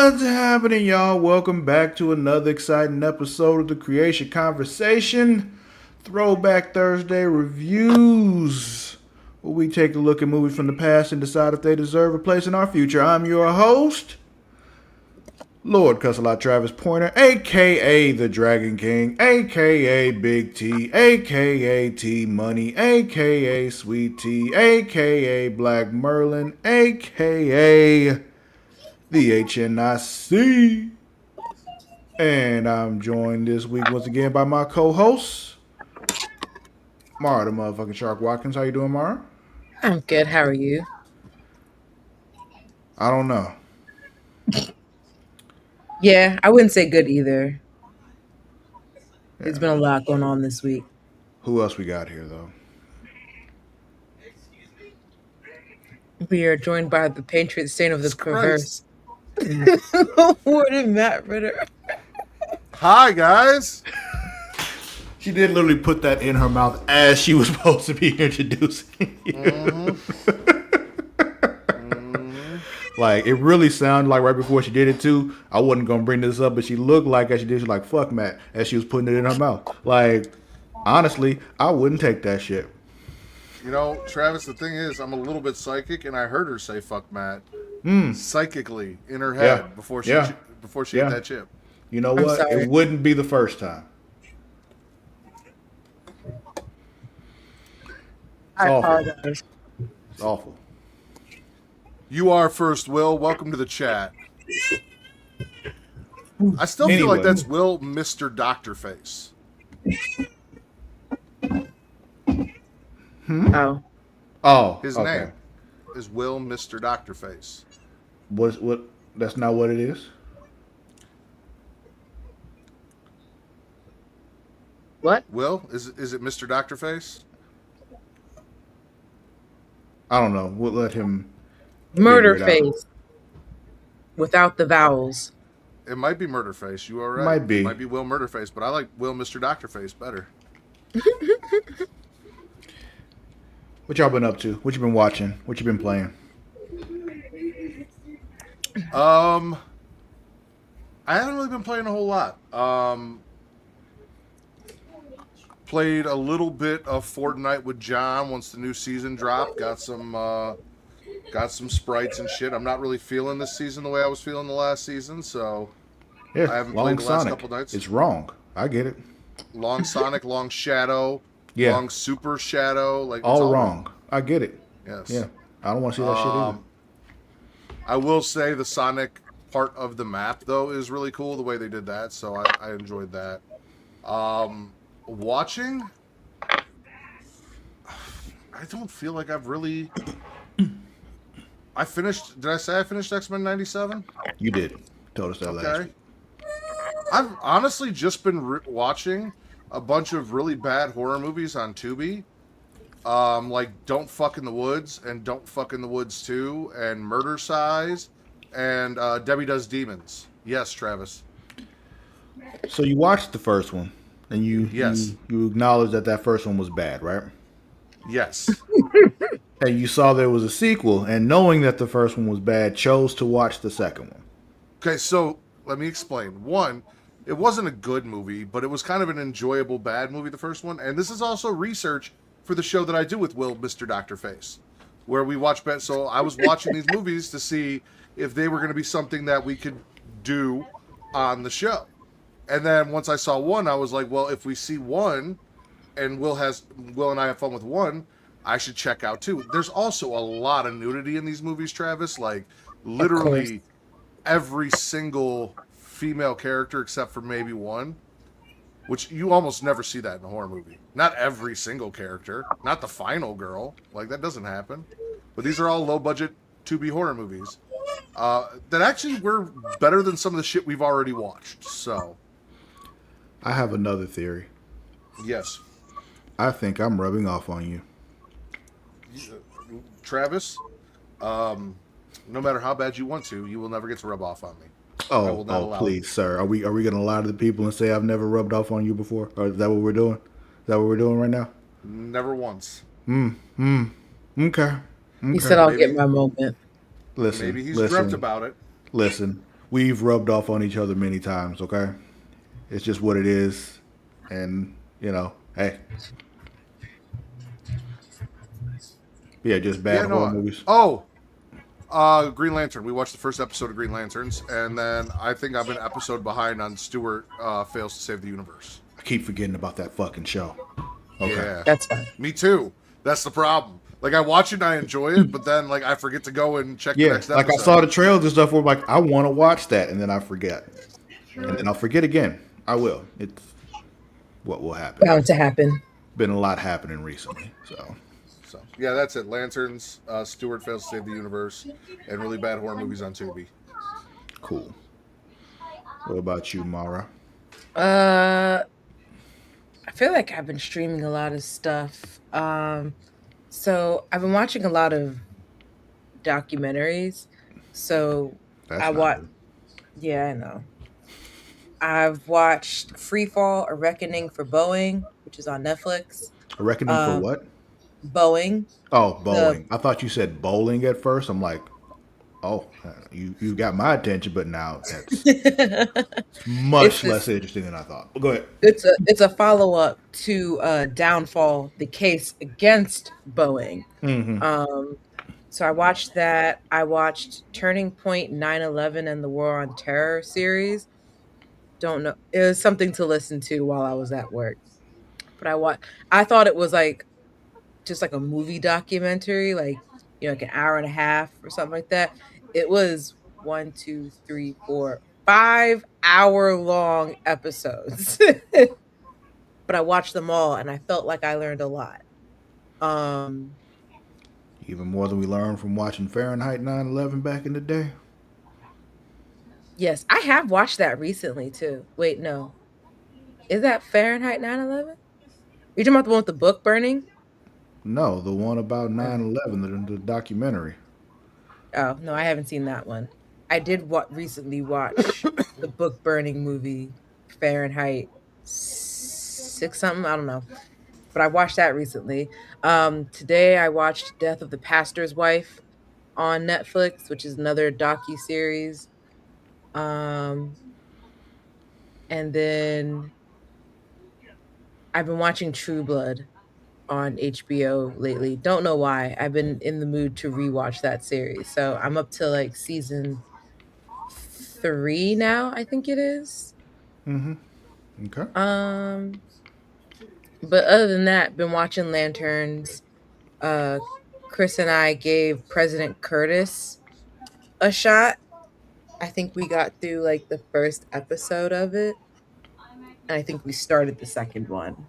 What's happening, y'all? Welcome back to another exciting episode of the Creatia Conversation. Throwback Thursday reviews, where we take a look at movies from the past and decide if they deserve a place in our future. I'm your host, Lord Cussalot Travis Pointer, aka the Dragon King, aka Big T, aka T Money, aka Sweet T, aka Black Merlin, aka the HNIC. And I'm joined this week once again by my co-host, Mara the motherfucking Shark Watkins. How you doing, Mara? I'm good. How are you? I don't know. Yeah, I wouldn't say good either. There's Yeah. been a lot going on this week. Who else we got here, though? We are joined by the Patriot Saint of the Jesus Christ. Perverse. Warden Matt Ritter. Hi, guys. She did literally put that in her mouth as she was supposed to be introducing you. Like, it really sounded like right before she did it, too. I wasn't going to bring this up, but she looked like as she did, she was like, fuck Matt, as she was putting it in her mouth. Like, honestly, I wouldn't take that shit. You know, Travis, the thing is, I'm a little bit psychic, and I heard her say "fuck Matt" psychically in her head before she ate that chip. You know I'm what? sorry. It wouldn't be the first time. I awful. apologize. It's awful. You are first, Will. Welcome to the chat. I still feel like Anyway. that's Will, Mr. Doctor Face. Oh, Oh, His okay. name is Will, Mr. Doctor Face. What? That's not what it is. what? Will, is it Mr. Doctor Face? I don't know. We'll let him. Murder figure it out. face. Without the vowels. It might be Murder Face. You are right. Might be. It might be Will Murder Face, but I like Will, Mr. Doctor Face better. What y'all been up to? What you been watching? What you been playing? I haven't really been playing a whole lot. Played a little bit of Fortnite with John once the new season dropped. Got some sprites and shit. I'm not really feeling this season the way I was feeling the last season, so Yeah, I haven't long played the last Sonic. couple nights. It's wrong. I get it. Long Sonic, long Shadow, Yeah. long Super Shadow. Like it's All wrong. I get it. Yes. Yeah. I don't want to see that shit either. I will say the Sonic part of the map though is really cool the way they did that, so I enjoyed that. Watching, I don't feel like I've really. I finished. Did I say I finished X-Men '97? You did. Told us that last Okay. week. I've honestly just been watching a bunch of really bad horror movies on Tubi. Like Don't Fuck in the Woods and Don't Fuck in the Woods 2 and Murder Size and Debbie Does Demons. Yes, Travis. So you watched the first one, and you Yes. you acknowledged that first one was bad, right? Yes. And you saw there was a sequel, and knowing that the first one was bad, chose to watch the second one. Okay, so let me explain. One, it wasn't a good movie, but it was kind of an enjoyable bad movie, the first one. And this is also research for the show that I do with Will, Mr. Dr. Face, where we watch bad. So I was watching these movies to see if they were going to be something that we could do on the show. And then once I saw one, I was like, well, if we see one and Will and I have fun with one, I should check out two. There's also a lot of nudity in these movies, Travis. Like literally every single female character except for maybe one, which you almost never see that in a horror movie. Not every single character, not the final girl. Like that doesn't happen. But these are all low budget to-be horror movies that actually were better than some of the shit we've already watched. So, I have another theory. yes. I think I'm rubbing off on you. Travis, no matter how bad you want to, you will never get to rub off on me. I Oh, will not allow please, sir. Are we gonna lie to the people and say I've never rubbed off on you before? Or is that what we're doing? Is that what we're doing right now? Never once. Okay. He said I'll Maybe. get my moment. Listen. Maybe he's listen, dreamt about it. Listen. We've rubbed off on each other many times. Okay, it's just what it is, and hey, yeah, just bad Yeah, no. horror movies. Oh, Green Lantern. We watched the first episode of Green Lanterns, and then I think I'm an episode behind on Stewart fails to save the universe. I keep forgetting about that fucking show. Okay. Yeah, That's fine. me too. That's the problem. Like I watch it and I enjoy it, but then like I forget to go and check the Yeah, next like I episode. saw the trailers and stuff where I'm like, I want to watch that, and then I forget. And then I'll forget again. I will. It's what will happen. Bound to happen. Been a lot happening recently. So yeah, that's it. Lanterns, Stewart fails to save the universe, and really bad horror movies on Tubi. Cool. What about you, Mara? I feel like I've been streaming a lot of stuff. So I've been watching a lot of documentaries. So That's I not watch. good. Yeah, I know. I've watched Freefall: A Reckoning for Boeing, which is on Netflix. A reckoning for Um, what? Boeing, Oh, the bowling. I thought you said bowling at first. I'm like, oh, you got my attention, but now that's it's much less this interesting than I thought. But go ahead. it's a follow up to Downfall, the case against Boeing. Mm-hmm. Um, so I watched that. I watched Turning Point, 9/11 and the War on Terror series. Don't know. It was something to listen to while I was at work. But I thought it was like just like a movie documentary, like like an hour and a half or something like that. It was 5 hour long episodes. But I watched them all and I felt like I learned a lot. Um Even more than we learned from watching Fahrenheit 9/11 back in the day. yes, I have watched that recently too. Wait, no. Is that Fahrenheit 9/11? You're talking about the one with the book burning? No, the one about Oh. 9/11, the documentary. Oh, no, I haven't seen that one. I did recently watch the book burning movie Fahrenheit 6 something, I don't know. But I watched that recently. Today I watched Death of the Pastor's Wife on Netflix, which is another docu series. Um and then I've been watching True Blood on HBO lately. Don't know why. I've been in the mood to rewatch that series. So I'm up to like season 3 now, I think it is. Mm-hmm. Okay. Um, but other than that, been watching Lanterns. Uh, Chris and I gave President Curtis a shot. I think we got through like the first episode of it, and I think we started the second one.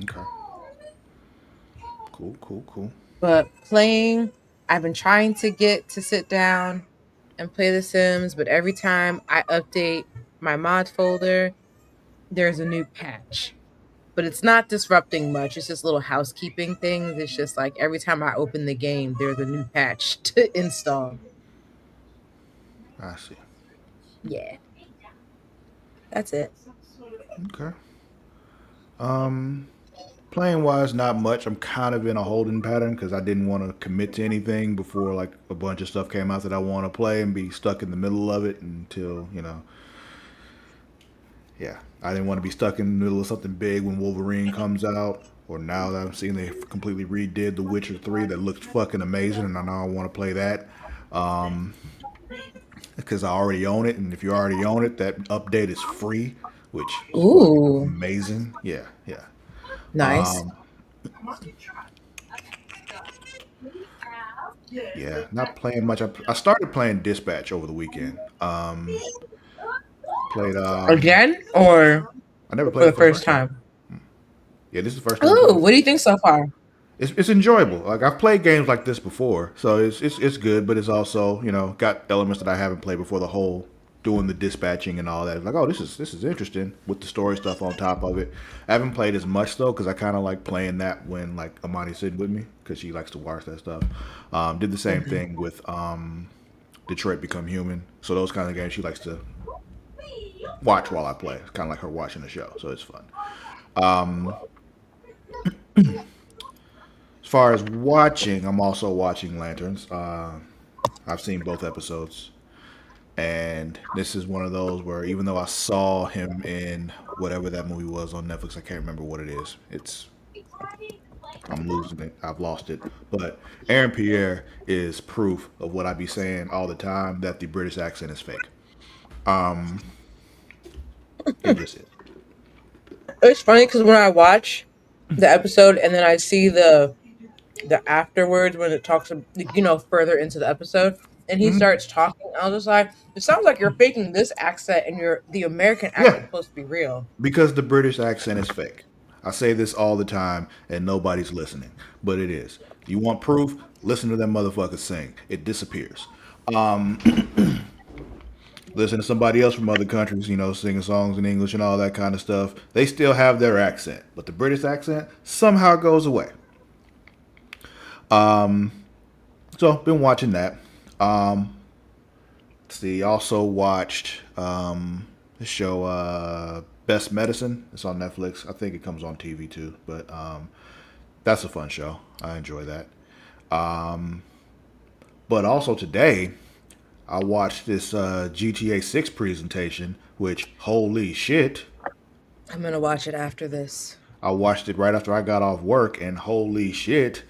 Okay. Cool, cool, cool. But playing, I've been trying to get to sit down and play The Sims, but every time I update my mod folder, there's a new patch. But it's not disrupting much. It's just little housekeeping things. It's just like every time I open the game, there's a new patch to install. I see. Yeah, that's it. Okay. Um, Playing wise, not much. I'm kind of in a holding pattern because I didn't want to commit to anything before like a bunch of stuff came out that I want to play and be stuck in the middle of it until yeah, I didn't want to be stuck in the middle of something big when Wolverine comes out. Or now that I'm seeing they completely redid The Witcher 3 that looks fucking amazing, and I know I want to play that. Um, because I already own it, and if you already own it, that update is free, which is fucking Ooh, amazing. Yeah, yeah. nice. Yeah, not playing much. I started playing Dispatch over the weekend. Played. Again or I never for played the it for the first first time. time? Yeah, this is the first time Oh, playing it. what do you think so far? It's enjoyable. Like I've played games like this before, so it's good. But it's also got elements that I haven't played before. The whole doing the dispatching and all that. It's like, oh, this is interesting with the story stuff on top of it. I haven't played as much though because I kind of like playing that when like Amani's sitting with me because she likes to watch that stuff. Did the same Mhm. thing with Detroit Become Human. So those kind of games she likes to watch while I play. It's kind of like her watching a show, so it's fun. Um, as far as watching, I'm also watching Lanterns. I've seen both episodes. And this is one of those where even though I saw him in whatever that movie was on Netflix, I can't remember what it is. I'm losing it. I've lost it. But Aaron Pierre is proof of what I be saying all the time, that the British accent is fake. It just is. It's funny because when I watch the episode and then I see the afterwards when it talks, further into the episode, and he starts talking, I was just like, it sounds like you're faking this accent, and the American Yeah, accent's supposed to be real. because the British accent is fake. I say this all the time and nobody's listening, but it is. You want proof? Listen to them motherfuckers sing. It disappears. Listen to somebody else from other countries, singing songs in English and all that kind of stuff. They still have their accent, but the British accent somehow goes away. So, been watching that. See, also watched the show Best Medicine. It's on Netflix. I think it comes on TV too, but that's a fun show. I enjoy that. But also today, I watched this GTA 6 presentation, which, holy shit, I'm gonna watch it after this. I watched it right after I got off work, and holy shit,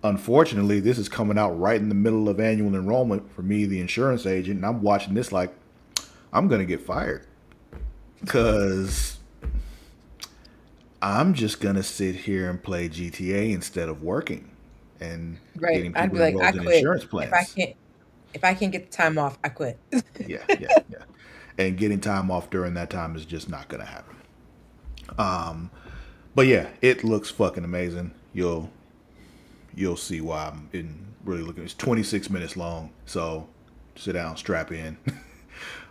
unfortunately, this is coming out right in the middle of annual enrollment for me, the insurance agent, and I'm watching this like I'm going to get fired. Because I'm just going to sit here and play GTA instead of working and Right. getting I'd people be like, I enrolled in quit. insurance If I plans. can't if I can't get the time off, I quit. Yeah, yeah, yeah. And getting time off during that time is just not going to happen. But yeah, it looks fucking amazing. You'll see why I'm in really looking. It's 26 minutes long, so sit down, strap in.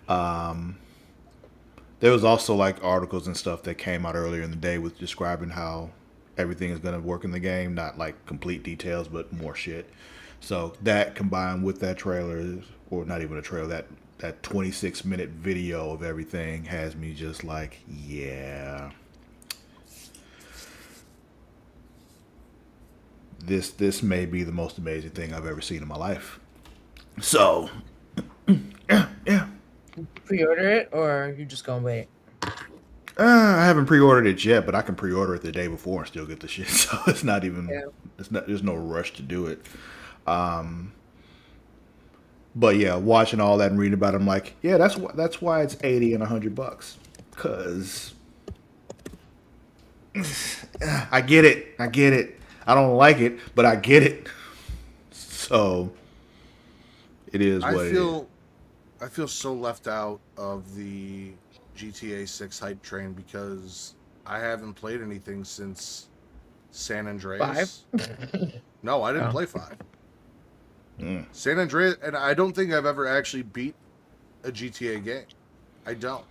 There was also like articles and stuff that came out earlier in the day with describing how everything is going to work in the game, not like complete details, but more shit. So that combined with that trailer, or not even a trailer, that 26-minute video of everything has me just like, yeah, this may be the most amazing thing I've ever seen in my life. So yeah, yeah. Pre-order it, or you just gonna wait? I haven't pre-ordered it yet, but I can pre-order it the day before and still get the shit. So it's not even. Yeah. It's not. There's no rush to do it. But yeah, watching all that and reading about it, I'm like, yeah, that's why it's 80 and $100. Cause I get it. I get it. I don't like it, but I get it. So it is I what it is. feel I feel so left out of the GTA 6 hype train because I haven't played anything since San Five. Andreas. No, I didn't Oh. play 5. Mm. San Andreas, and I don't think I've ever actually beat a GTA game. I don't.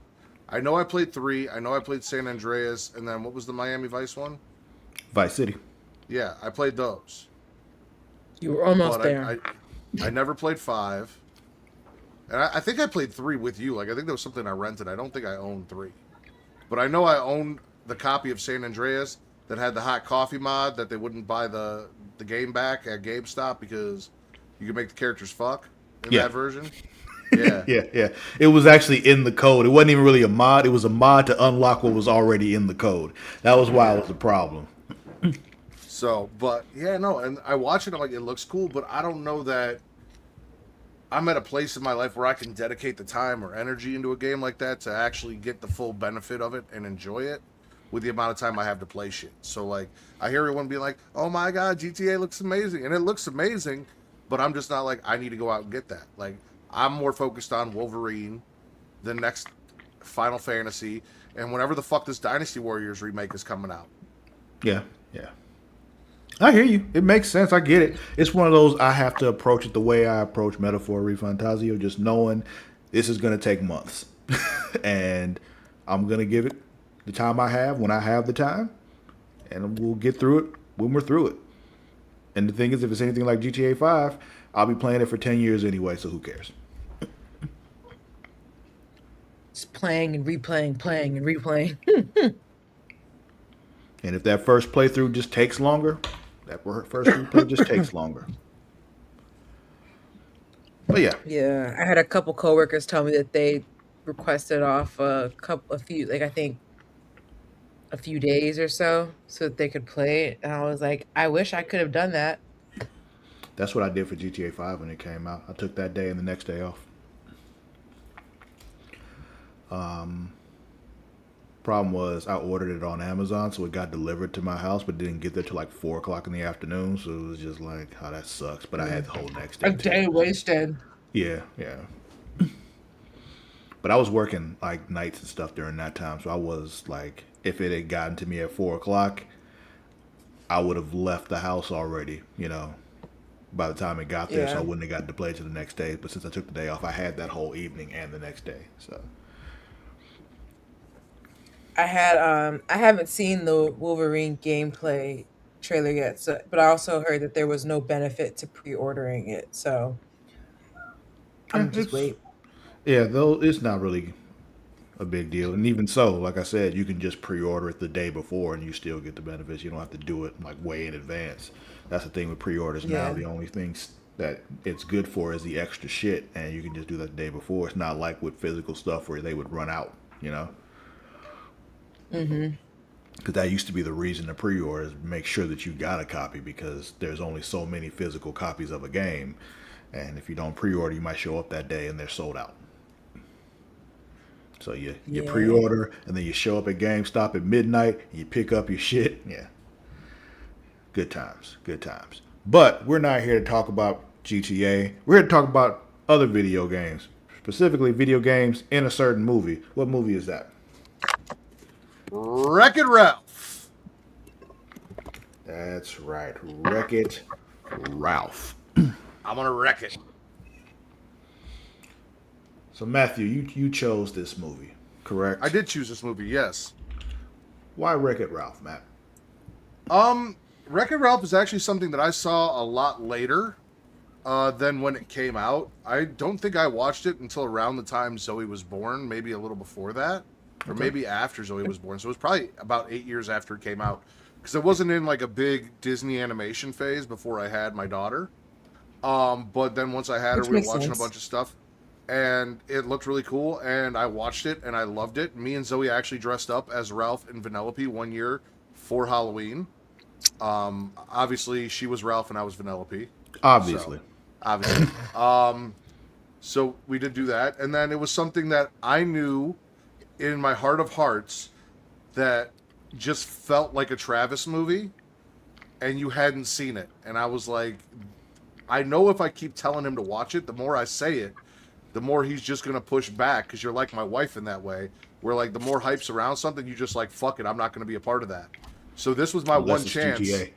I know I played 3. I know I played San Andreas, and then what was the Miami Vice one? Vice City. Yeah, I played those, You were almost but there. I never played 5, and I think I played 3 with you. Like I think there was something I rented. I don't think I owned 3, but I know I owned the copy of San Andreas that had the hot coffee mod that they wouldn't buy the game back at GameStop because you could make the characters fuck in Yeah. that version. Yeah. Yeah, yeah. It was actually in the code. It wasn't even really a mod. It was a mod to unlock what was already in the code. That was why it Yeah. was a problem. So, but yeah, no, and I watch it, I'm like, it looks cool, but I don't know that I'm at a place in my life where I can dedicate the time or energy into a game like that to actually get the full benefit of it and enjoy it with the amount of time I have to play shit. So, like, I hear everyone being like, oh my God, GTA looks amazing. And it looks amazing, but I'm just not like, I need to go out and get that. Like, I'm more focused on Wolverine, the next Final Fantasy, and whenever the fuck this Dynasty Warriors remake is coming out. Yeah, yeah. I hear you. It makes sense. I get it. It's one of those I have to approach it the way I approach Metaphor Refantasio, just knowing this is going to take months. And I'm going to give it the time I have when I have the time, and we'll get through it when we're through it. And the thing is, if it's anything like GTA 5, I'll be playing it for 10 years anyway, so who cares? Just playing and replaying, playing and replaying. And if that first playthrough just takes longer, that first replay just takes longer. But yeah, Yeah, I had a couple coworkers tell me that they requested off a few, like I think a few days or so that they could play it. And I was like, I wish I could have done that. that's what I did for GTA 5 when it came out. I took that day and the next day off. Problem was, I ordered it on Amazon, so it got delivered to my house, but didn't get there till like 4 o'clock in the afternoon. So it was just like, oh, that sucks. But I had the whole next A day too. day wasted. Yeah, yeah. But I was working like nights and stuff during that time, so I was like, if it had gotten to me at 4 o'clock, I would have left the house already. By the time it got there, so I Yeah. wouldn't have gotten to play to the next day. But since I took the day off, I had that whole evening and the next day. So I haven't seen the Wolverine gameplay trailer yet, so but I also heard that there was no benefit to pre-ordering it. So yeah, I'm just wait. though it's not really a big deal. And even so, like I said, you can just pre-order it the day before, and you still get the benefits. You don't have to do it like way in advance. That's the thing with pre-orders now. Yeah. The only things that it's good for is the extra shit, and you can just do that the day before. It's not like with physical stuff where they would run out. Mm-hmm. Because that used to be the reason to pre-order is make sure that you got a copy because there's only so many physical copies of a game, and if you don't pre-order, you might show up that day and they're sold out. So you Yeah. pre-order and then you show up at GameStop at midnight and you pick up your shit. Yeah, good times, good times. But we're not here to talk about GTA. We're here to talk about other video games, specifically video games in a certain movie. What movie is that? Wreck-It Ralph. That's right, Wreck-It Ralph. I'm gonna wreck it. So Matthew, you chose this movie, I correct? did choose this movie, yes. Why Wreck-It Ralph, Matt? Um, Wreck-It Ralph is actually something that I saw a lot later than when it came out. I don't think I watched it until around the time Zoe was born, maybe a little before that, or Okay. maybe after Zoe was born. So it was probably about 8 years after it came out, because it wasn't in like a big Disney animation phase before I had my daughter. But then once I had her, Which we were makes watching a sense. bunch of stuff, and it looked really cool. And I watched it, and I loved it. Me and Zoe actually dressed up as Ralph and Vanellope one year for Halloween. Obviously, she was Ralph and I was Vanellope. So, Obviously. obviously, so we did do that, and then it was something that I knew in my heart of hearts that just felt like a Travis movie, and you hadn't seen it, and I was like, I know if I keep telling him to watch it, the more I say it, the more he's just gonna push back because you're like my wife in that way. Where like the more hype's around something, you just like fuck it, I'm not gonna be a part of that. So this was my Unless one it's chance. GTA.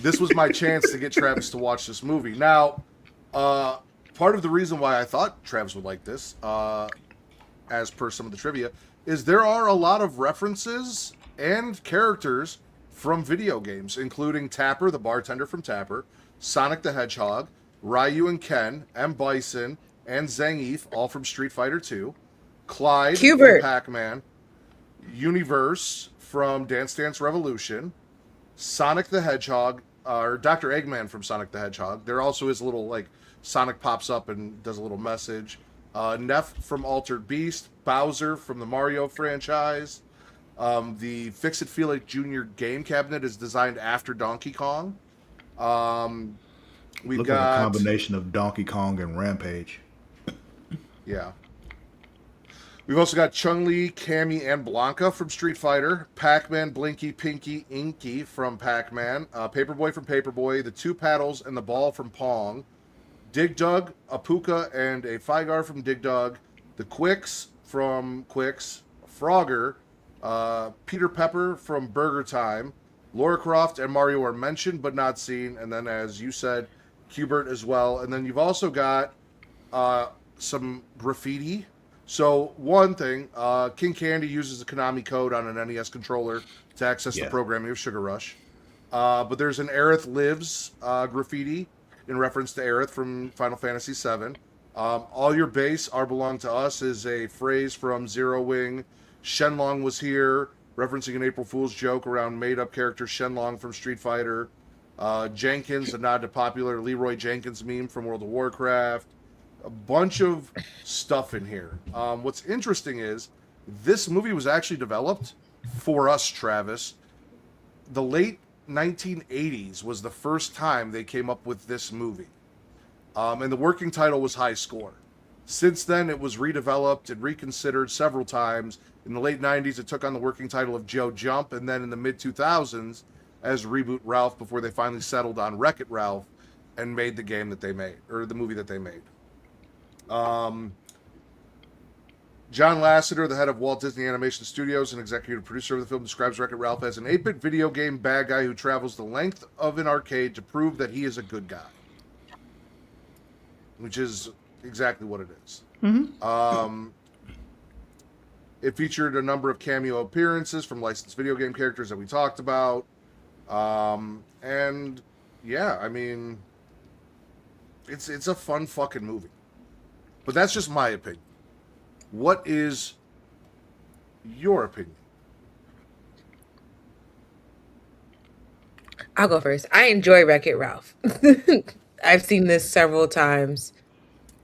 This was my chance to get Travis to watch this movie. Now, part of the reason why I thought Travis would like this, as per some of the trivia, is there are a lot of references and characters from video games, including Tapper, the bartender from Tapper, Sonic the Hedgehog, Ryu and Ken, M. Bison, and Zangief, all from Street Fighter 2, Clyde from Cubert. Pac-Man, Universe from Dance Dance Revolution, Sonic the Hedgehog, or Dr. Eggman from Sonic the Hedgehog. There also is a little, like, Sonic pops up and does a little message. Neff from Altered Beast, Bowser from the Mario franchise. The Fix It Felix Jr. game cabinet is designed after Donkey Kong. Um, we've Looked like a got, combination of Donkey Kong and Rampage. yeah. We've also got Chun-Li, Cammy, and Blanca from Street Fighter, Pac-Man, Blinky, Pinky, Inky from Pac-Man, Paperboy from Paperboy, the two paddles and the ball from Pong, Dig Dug, a Puka, and a Figar from Dig Dug, the Quicks from Quicks, Frogger, Peter Pepper from Burger Time, Laura Croft and Mario are mentioned but not seen, and then as you said, Cubert as well. And then you've also got some graffiti. So one thing, King Candy uses the Konami code on an NES controller to access the Yeah. programming of Sugar Rush. But there's an Aerith Lives graffiti in reference to Aerith from Final Fantasy VII. All your base are belong to us is a phrase from Zero Wing. Shenlong was here, referencing an April Fool's joke around made-up character Shenlong from Street Fighter. Jenkins, a nod to popular Leroy Jenkins meme from World of Warcraft. A bunch of stuff in here. What's interesting is this movie was actually developed for us, Travis. The late 1980s was the first time they came up with this movie. And the working title was High Score. Since then, it was redeveloped and reconsidered several times. In the late 90s, it took on the working title of Joe Jump, and then in the mid 2000s, as Reboot Ralph, before they finally settled on Wreck-It Ralph and made the game that they made, or the movie that they made. John Lasseter, the head of Walt Disney Animation Studios and executive producer of the film, describes Wreck-It Ralph as an 8-bit video game bad guy who travels the length of an arcade to prove that he is a good guy. Which is exactly what it is. Mm-hmm. It featured a number of cameo appearances from licensed video game characters that we talked about. And yeah, I mean, it's a fun fucking movie. But that's just my opinion. What is your opinion? I'll go first. I enjoy Wreck-It Ralph. I've seen this several times,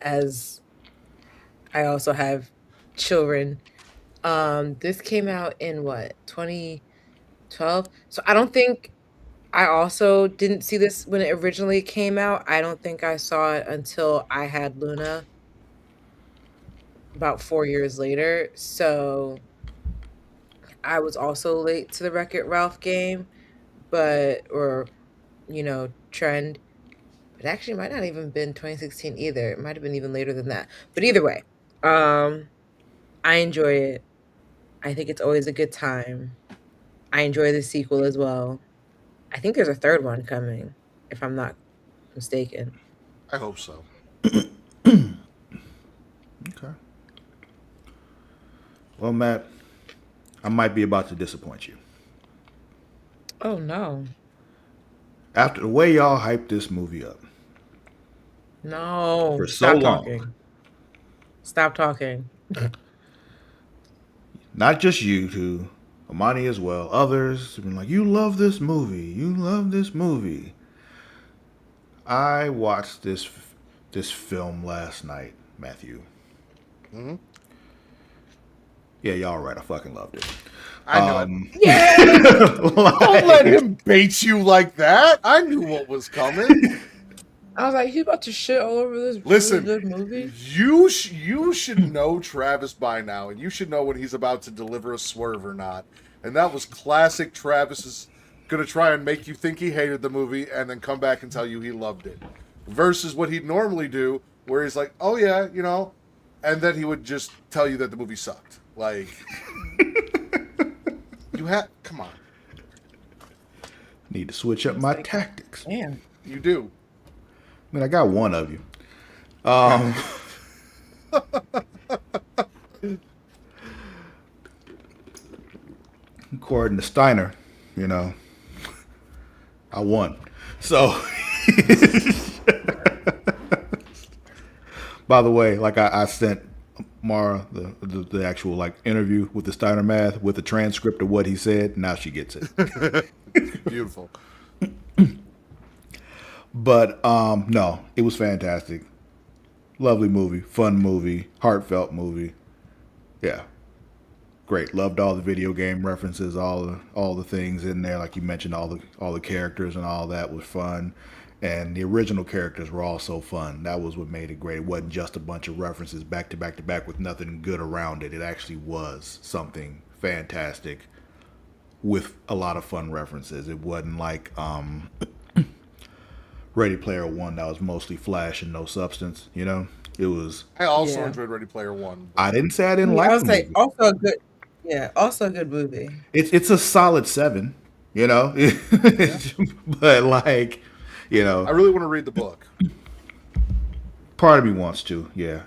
as I also have children. This came out in what, 2012? So I don't think I also didn't see this when it originally came out. I don't think I saw it until I had Luna about 4 years later. So I was also late to the Wreck-It Ralph game, or trend. It actually might not even been 2016 either. It might have been even later than that. But either way, I enjoy it. I think it's always a good time. I enjoy the sequel as well. I think there's a third one coming, if I'm not mistaken. I hope so. Okay. Well, Matt, I might be about to disappoint you. Oh no. After the way y'all hyped this movie up No. for so Stop long, talking. Stop talking. not just you two, Amani as well, others have been like, you love this movie, you love this movie. I watched this film last night, Matthew. Mm-hmm. Yeah, y'all right. I fucking loved it. I know. Yeah. Don't let him bait you like that. I knew what was coming. I was like, he's about to shit all over this Listen, really good movie. you should know Travis by now, and you should know when he's about to deliver a swerve or not. And that was classic Travis is going to try and make you think he hated the movie and then come back and tell you he loved it. Versus what he'd normally do, where he's like, oh yeah, and then he would just tell you that the movie sucked. Like, come on. Need to switch up my tactics. Damn. You do. I mean, I got one of you. According to Steiner, I won. So, by the way, like I sent Mara the actual like interview with the Steiner math with the transcript of what he said. Now she gets it. Beautiful. But no, it was fantastic. Lovely movie, fun movie, heartfelt movie. Yeah. Great. Loved all the video game references, all the things in there, like you mentioned, all the characters and all that was fun. And the original characters were also fun. That was what made it great. It wasn't just a bunch of references back to back to back with nothing good around it. It actually was something fantastic with a lot of fun references. It wasn't like Ready Player One that was mostly flash and no substance. It was. I also enjoyed Ready Player One. I didn't say I didn't like I was the like, movie. also a good, also a good movie. It's a solid 7. But like, I really want to read the book. Part of me wants to. Yeah.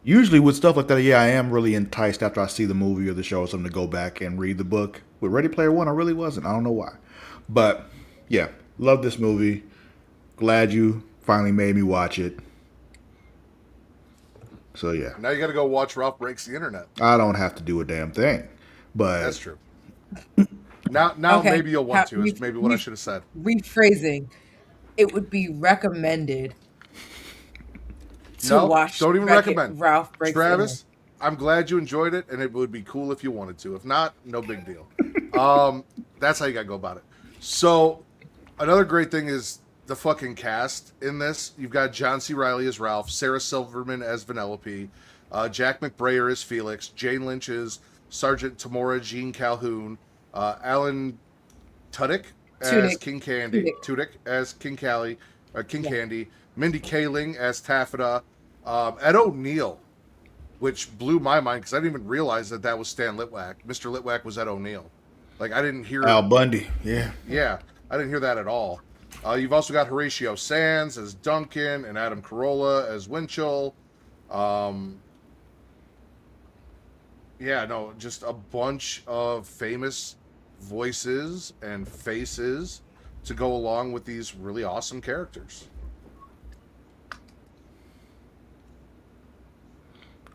Usually with stuff like that, yeah, I am really enticed after I see the movie or the show or something to go back and read the book. With Ready Player One, I really wasn't. I don't know why. But, yeah, love this movie. Glad you finally made me watch it. So, yeah. Now you got to go watch Ralph Breaks the Internet. I don't have to do a damn thing. But that's true. Now Okay, maybe you'll want to. Is maybe what I should have said. rephrasing. It would be recommended to No, watch don't even recommend. Ralph Breaks the Internet. Travis, I'm glad you enjoyed it, and it would be cool if you wanted to. If not, no big deal. That's how you gotta go about it. So another great thing is the fucking cast in this. You've got John C. Riley as Ralph, Sarah Silverman as Vanellope, Jack McBrayer as Felix, Jane Lynch as Sergeant Tamora Jean Calhoun, Alan Tudyk as Tunic. King Candy, Tunic. Tudyk as King Callie, King Yeah. Candy, Mindy Kaling as Taffeta, Ed O'Neill, which blew my mind because I didn't even realize that was Stan Litwack. Mr. Litwack was Ed O'Neill. Like I didn't hear. Al Bundy. Yeah. Yeah, I didn't hear that at all. You've also got Horatio Sands as Duncan and Adam Carolla as Winchell. Um, yeah, no, just a bunch of famous voices and faces to go along with these really awesome characters.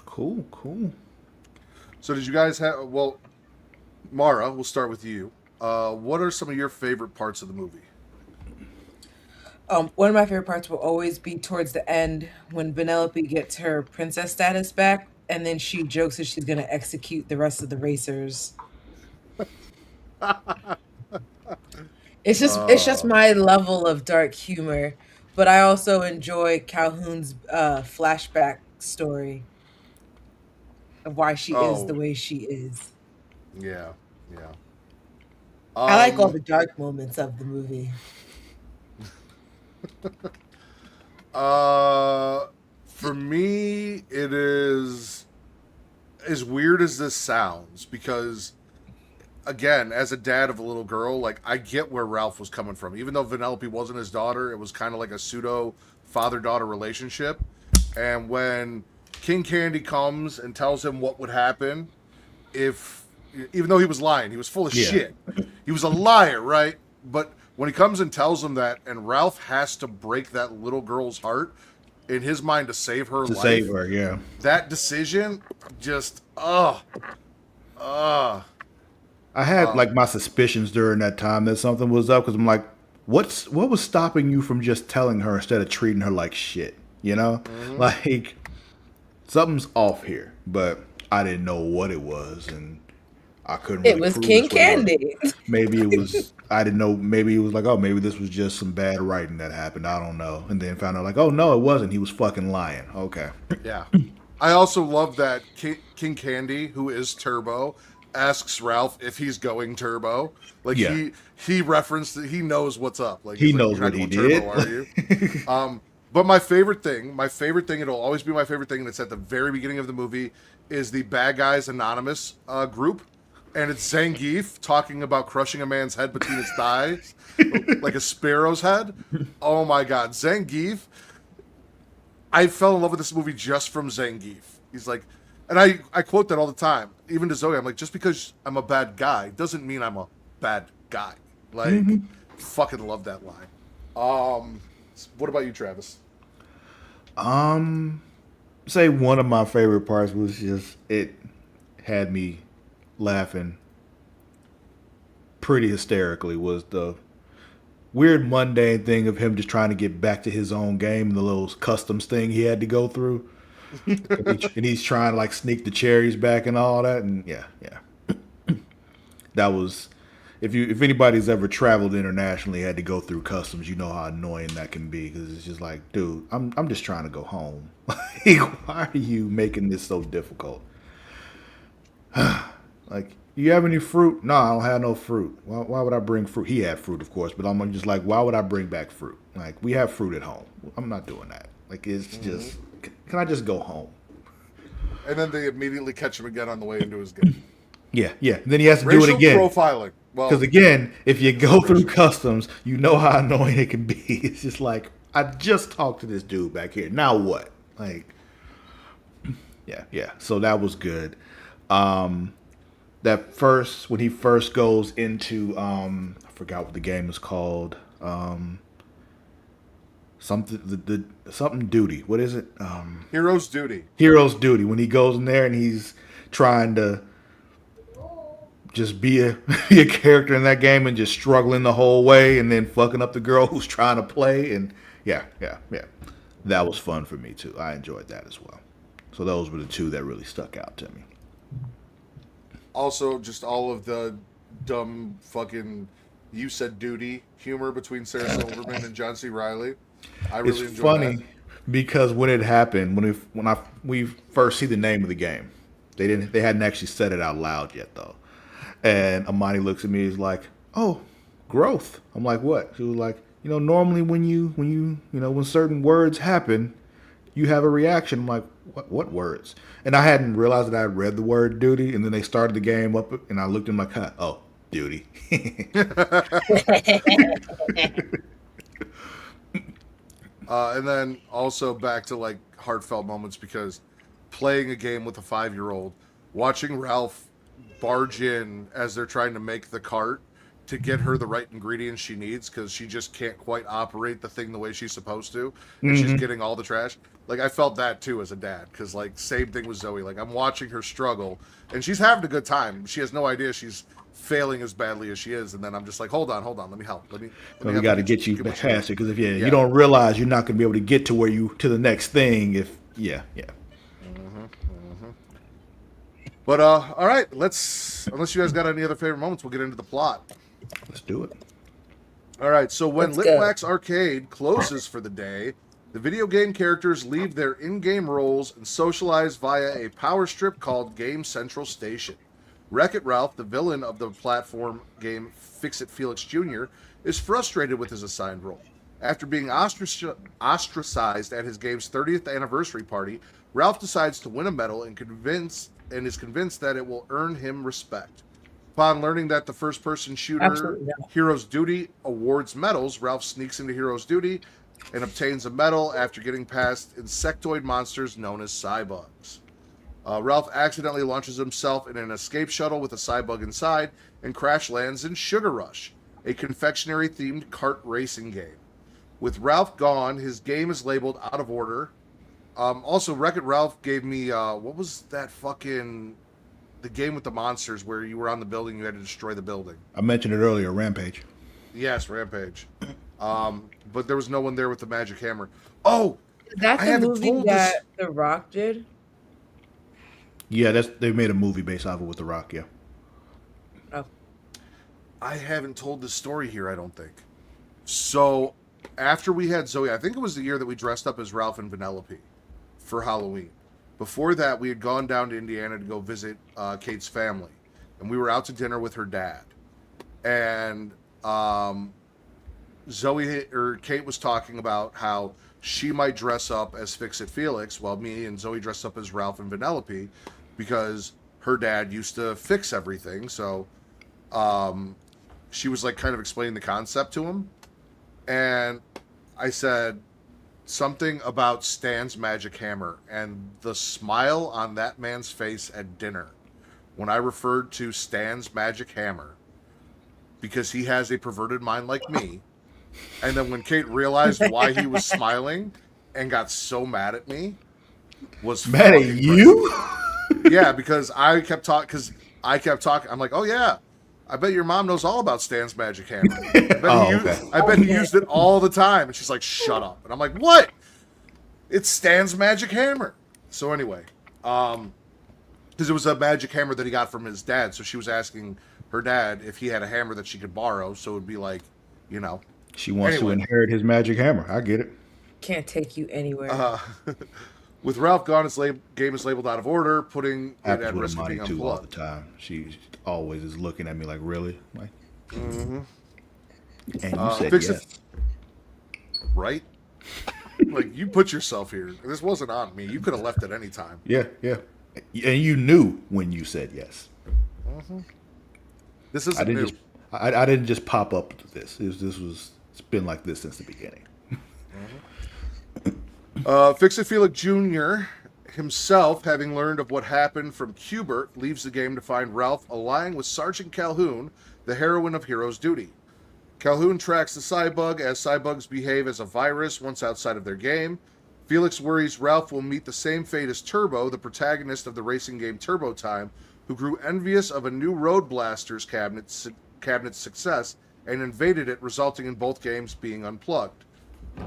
Cool. Cool. So, did you guys have? Well, Mara, we'll start with you. What are some of your favorite parts of the movie? One of my favorite parts will always be towards the end when Vanellope gets her princess status back, and then she jokes that she's going to execute the rest of the racers. It's just Uh, my level of dark humor, but I also enjoy Calhoun's flashback story of why she is the oh, way she is. yeah, yeah. I like all Um, the dark moments of the movie. uh, for me, it is as weird as this sounds because again, as a dad of a little girl, like I get where Ralph was coming from. Even though Vanellope wasn't his daughter, it was kind of like a pseudo father-daughter relationship. And when King Candy comes and tells him what would happen if, even though he was lying, he was full of Yeah. shit. He was a liar, right? But when he comes and tells him that, and Ralph has to break that little girl's heart in his mind to save her To save life, her. Yeah. that decision just, uh, I had um, like my suspicions during that time that something was up because I'm like, what was stopping you from just telling her instead of treating her like shit? You know, mhm. like something's off here, but I didn't know what it was, and I couldn't It really was prove King this with her. Candy. Maybe it was I didn't know. Maybe it was like, oh, maybe this was just some bad writing that happened. I don't know, and then found out like, oh no, it wasn't. He was fucking lying. Okay. Yeah. I also love that King Candy, who is Turbo, asks Ralph if he's going Turbo. Like Yeah, he referenced that he knows what's up. Like he he's like, knows "You're not what he going Turbo, did. are you?" But my favorite thing, it'll always be my favorite thing, and it's at the very beginning of the movie, is the Bad Guys Anonymous group, and it's Zangief talking about crushing a man's head between his thighs, like a sparrow's head. Oh my God, Zangief! I fell in love with this movie just from Zangief. He's like, and I quote that all the time, even to Zoe. I'm like, just because I'm a bad guy doesn't mean I'm a bad guy. Like, fucking love that line. Um, what about you, Travis? Say one of my favorite parts was just it had me laughing pretty hysterically was the weird mundane thing of him just trying to get back to his own game and the little customs thing he had to go through. And he's trying to like sneak the cherries back and all that. And yeah, that was if anybody's ever traveled internationally had to go through customs, you know how annoying that can be because it's just like, dude, I'm just trying to go home. Like, why are you making this so difficult? Like, you have any fruit? No, I don't have no fruit. Why would I bring fruit? He had fruit, of course, but I'm just like, why would I bring back fruit? Like, we have fruit at home. I'm not doing that. Like, it's just, can I just go home? And then they immediately catch him again on the way into his game. Yeah. Then he has to do it Racial again. profiling. Because Well, again, if you go through racial. customs, you know how annoying it can be. It's just like, I just talked to this dude back here. Now what? Like, yeah. So that was good. That first when he first goes into I forgot what the game is called. Something something duty. What is it? Hero's duty. Hero's duty. When he goes in there and he's trying to just be a be a character in that game and just struggling the whole way, and then fucking up the girl who's trying to play. And yeah, that was fun for me too. I enjoyed that as well. So those were the two that really stuck out to me. Also, just all of the dumb fucking "you said duty" humor between Sarah Silverman and John C. Riley. I It's really enjoyed funny that. because when it happened, we first see the name of the game, they hadn't actually said it out loud yet though. And Amani looks at me, he's like, "Oh, growth." I'm like, "What?" She was like, normally when certain words happen, you have a reaction. I'm like, "What words?" And I hadn't realized that I had read the word duty, and then they started the game up, and I looked at him like, huh, "Oh, duty." And then also back to like heartfelt moments because playing a game with a 5-year-old, watching Ralph barge in as they're trying to make the cart to get her the right ingredients she needs because she just can't quite operate the thing the way she's supposed to, and she's getting all the trash. Like I felt that too as a dad because like same thing with Zoe. Like I'm watching her struggle, and she's having a good time. She has no idea she's failing as badly as she is, and then I'm just like, hold on, let me help. Let me We help got to you get you get what you past need. it because if you Yeah. don't realize you're not going to be able to get to to the next thing. If yeah, But all right, unless you guys got any other favorite moments, we'll get into the plot. let's do it. All right, so when Let's go. Litwax Arcade closes for the day, the video game characters leave their in-game roles and socialize via a power strip called Game Central Station. Wreck-It Ralph, the villain of the platform game Fix-It Felix Jr., is frustrated with his assigned role. After being ostracized at his game's 30th anniversary party, Ralph decides to win a medal and is convinced that it will earn him respect. Upon learning that the first-person shooter Absolutely not. Hero's Duty awards medals, Ralph sneaks into Hero's Duty and obtains a medal after getting past insectoid monsters known as cybugs. Ralph accidentally launches himself in an escape shuttle with a cybug inside and crash lands in Sugar Rush, a confectionery-themed kart racing game. With Ralph gone, his game is labeled out of order. Also, Wreck-It Ralph gave me, what was that fucking... the game with the monsters where you were on the building, you had to destroy the building. I mentioned it earlier, Rampage. Yes, Rampage. But there was no one there with the magic hammer. Oh, Is that I the haven't movie told that this. The Rock did? Yeah, they made a movie based off of with The Rock. Yeah, Oh, I haven't told this story here, I don't think. So, after we had Zoe, I think it was the year that we dressed up as Ralph and Vanellope for Halloween. Before that, we had gone down to Indiana to go visit Kate's family. And we were out to dinner with her dad. And Kate was talking about how she might dress up as Fix-It Felix while me and Zoe dressed up as Ralph and Vanellope because her dad used to fix everything. So she was like kind of explaining the concept to him. And I said something about Stan's magic hammer and the smile on that man's face at dinner when I referred to Stan's magic hammer because he has a perverted mind like me. And then when Kate realized why he was smiling and got so mad at me was mad at fucking you. great. Yeah, because I kept talking. I'm like, oh yeah, I bet your mom knows all about Stan's magic hammer. Oh, okay. I bet he used it all the time. And she's like, shut up. And I'm like, what? It's Stan's magic hammer. So anyway, because it was a magic hammer that he got from his dad. So she was asking her dad if he had a hammer that she could borrow. So it would be like, you know. She wants to Anyway. inherit his magic hammer. I get it. can't take you anywhere. With Ralph gone, his game is labeled out of order, putting it Happens at with risk of Amani being too all the unplugged. time. She always is looking at me like, really? Like, and you said Fix yes. it, right? Like you put yourself here. This wasn't on me. You could have left at any time. Yeah. And you knew when you said yes. This I isn't didn't new. just I didn't just pop up with this. It's been like this since the beginning. Fix-It Felix Jr. himself, having learned of what happened from Cubert, leaves the game to find Ralph allying with Sergeant Calhoun, the heroine of Hero's Duty. Calhoun tracks the Cybug as Cybugs behave as a virus once outside of their game. Felix worries Ralph will meet the same fate as Turbo, the protagonist of the racing game Turbo Time, who grew envious of a new Road Blaster's cabinet's success and invaded it, resulting in both games being unplugged.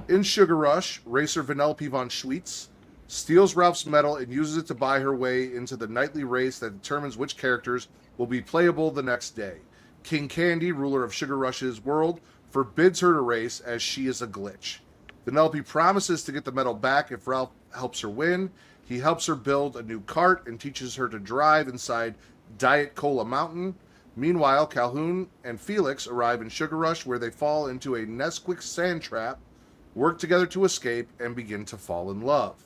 In Sugar Rush, racer Vanellope von Schweetz steals Ralph's medal and uses it to buy her way into the nightly race that determines which characters will be playable the next day. King Candy, ruler of Sugar Rush's world, forbids her to race as she is a glitch. Vanellope promises to get the medal back if Ralph helps her win. He helps her build a new cart and teaches her to drive inside Diet Cola Mountain. Meanwhile, Calhoun and Felix arrive in Sugar Rush, where they fall into a Nesquik sand trap, work together to escape, and begin to fall in love.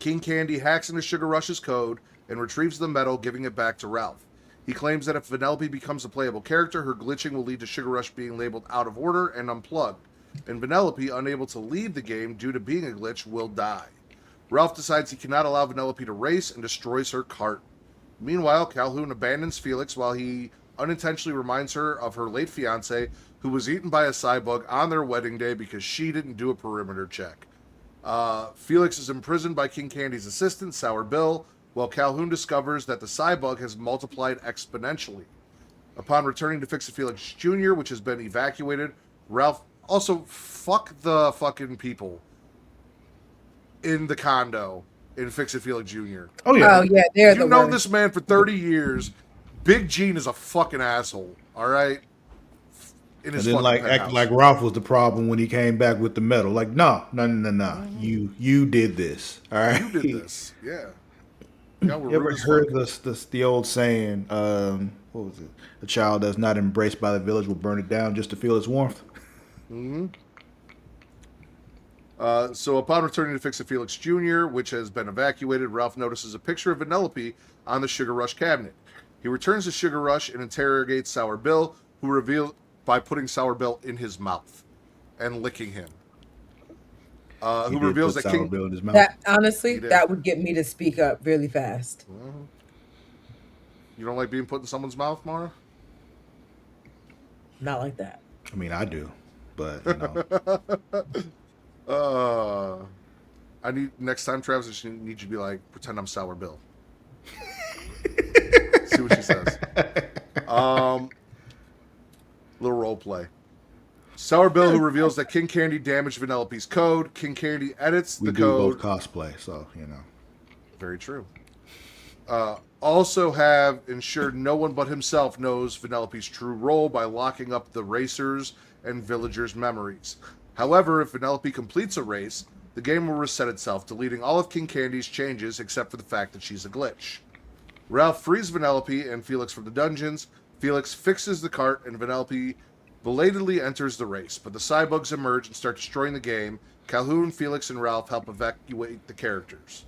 King Candy hacks into Sugar Rush's code and retrieves the medal, giving it back to Ralph. He claims that if Vanellope becomes a playable character, her glitching will lead to Sugar Rush being labeled out of order and unplugged, and Vanellope, unable to leave the game due to being a glitch, will die. Ralph decides he cannot allow Vanellope to race and destroys her cart. Meanwhile, Calhoun abandons Felix while he unintentionally reminds her of her late fiancé, who was eaten by a cybug on their wedding day because she didn't do a perimeter check. Felix is imprisoned by King Candy's assistant, Sour Bill, while Calhoun discovers that the cybug has multiplied exponentially. Upon returning to Fix-It Felix Jr., which has been evacuated, Ralph also fuck the fucking people in the condo in Fix-It Felix Jr. Oh yeah, they're You've known this man for 30 years. Big Gene is a fucking asshole, all right? And then act like Ralph was the problem when he came back with the medal. Like, no. You did this. All right. You did this. Yeah. You ever heard the old saying, what was it? A child that's not embraced by the village will burn it down just to feel its warmth? Mm-hmm. So upon returning to Fix-It Felix Jr., which has been evacuated, Ralph notices a picture of Vanellope on the Sugar Rush cabinet. He returns to Sugar Rush and interrogates Sour Bill, who reveals by putting Sour Bill in his mouth and licking him. Who reveals that King Bill in his mouth. That honestly, that would get me to speak up really fast. Mm-hmm. You don't like being put in someone's mouth, Mara? Not like that. I mean, I do, but you know. I need next time, Travis. I just need you to be like, pretend I'm Sour Bill. See what she says. Little role play. Sour Bill, who reveals that King Candy damaged Vanellope's code. King Candy edits the code. We do both cosplay, so you know. Very true. Also have ensured no one but himself knows Vanellope's true role by locking up the racers and villagers' memories. However, if Vanellope completes a race, the game will reset itself, deleting all of King Candy's changes except for the fact that she's a glitch. Ralph frees Vanellope and Felix from the dungeons. Felix fixes the cart, and Vanellope belatedly enters the race, but the cybugs emerge and start destroying the game. Calhoun, Felix, and Ralph help evacuate the characters.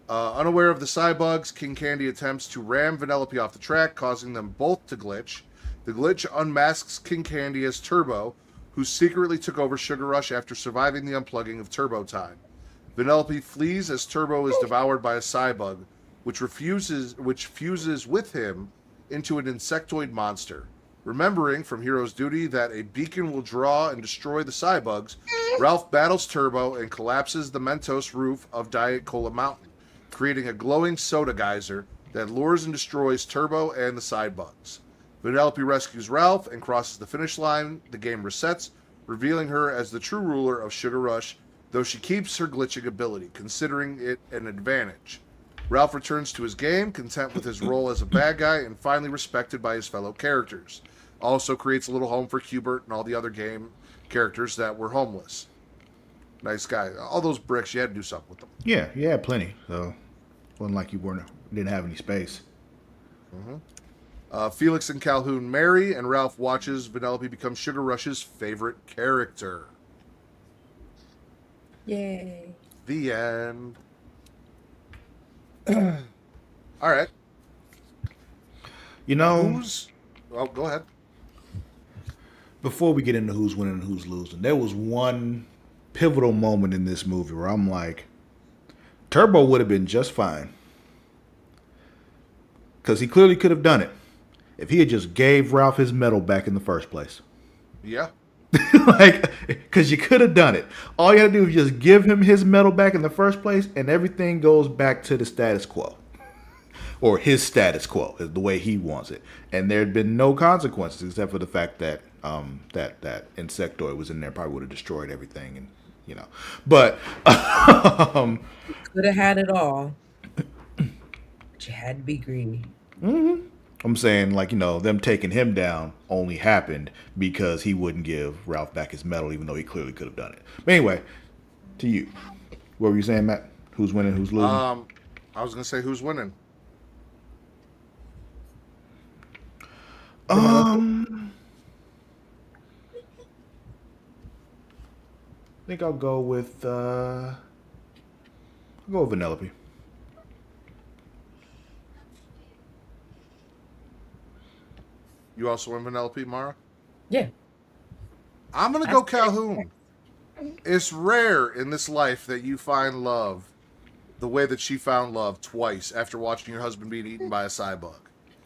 Unaware of the cybugs, King Candy attempts to ram Vanellope off the track, causing them both to glitch. The glitch unmasks King Candy as Turbo, who secretly took over Sugar Rush after surviving the unplugging of Turbo Time. Vanellope flees as Turbo is devoured by a cybug, which fuses with him into an insectoid monster. Remembering from Hero's Duty that a beacon will draw and destroy the cybugs, Ralph battles Turbo and collapses the Mentos roof of Diet Cola Mountain, creating a glowing soda geyser that lures and destroys Turbo and the cybugs. Vanellope rescues Ralph and crosses the finish line. The game resets, revealing her as the true ruler of Sugar Rush, though she keeps her glitching ability, considering it an advantage. Ralph returns to his game, content with his role as a bad guy and finally respected by his fellow characters. Also creates a little home for Hubert and all the other game characters that were homeless. Nice guy. All those bricks, you had to do something with them. Yeah, you had plenty. So it wasn't like you didn't have any space. Mm-hmm. Felix and Calhoun marry, and Ralph watches Vanellope become Sugar Rush's favorite character. Yay. The end. All right. You know, go ahead. Before we get into who's winning and who's losing, there was one pivotal moment in this movie where I'm like, Turbo would have been just fine. Because he clearly could have done it if he had just gave Ralph his medal back in the first place. Yeah. Because you could have done it. All you had to do was just give him his medal back in the first place, and everything goes back to the status quo. or his status quo, the way he wants it. And there had been no consequences except for the fact that that insectoid was in there, probably would have destroyed everything, and you know. But Could have had it all, but you had to be greedy. I'm saying, like, them taking him down only happened because he wouldn't give Ralph back his medal, even though he clearly could have done it. But anyway, to you, what were you saying, Matt? Who's winning? Who's losing? I was gonna say who's winning. Vanellope? I think I'll go with Vanellope. You also win Vanellope, Mara? Yeah. I'm gonna go Calhoun. It's rare in this life that you find love the way that she found love twice after watching your husband being eaten by a cybug.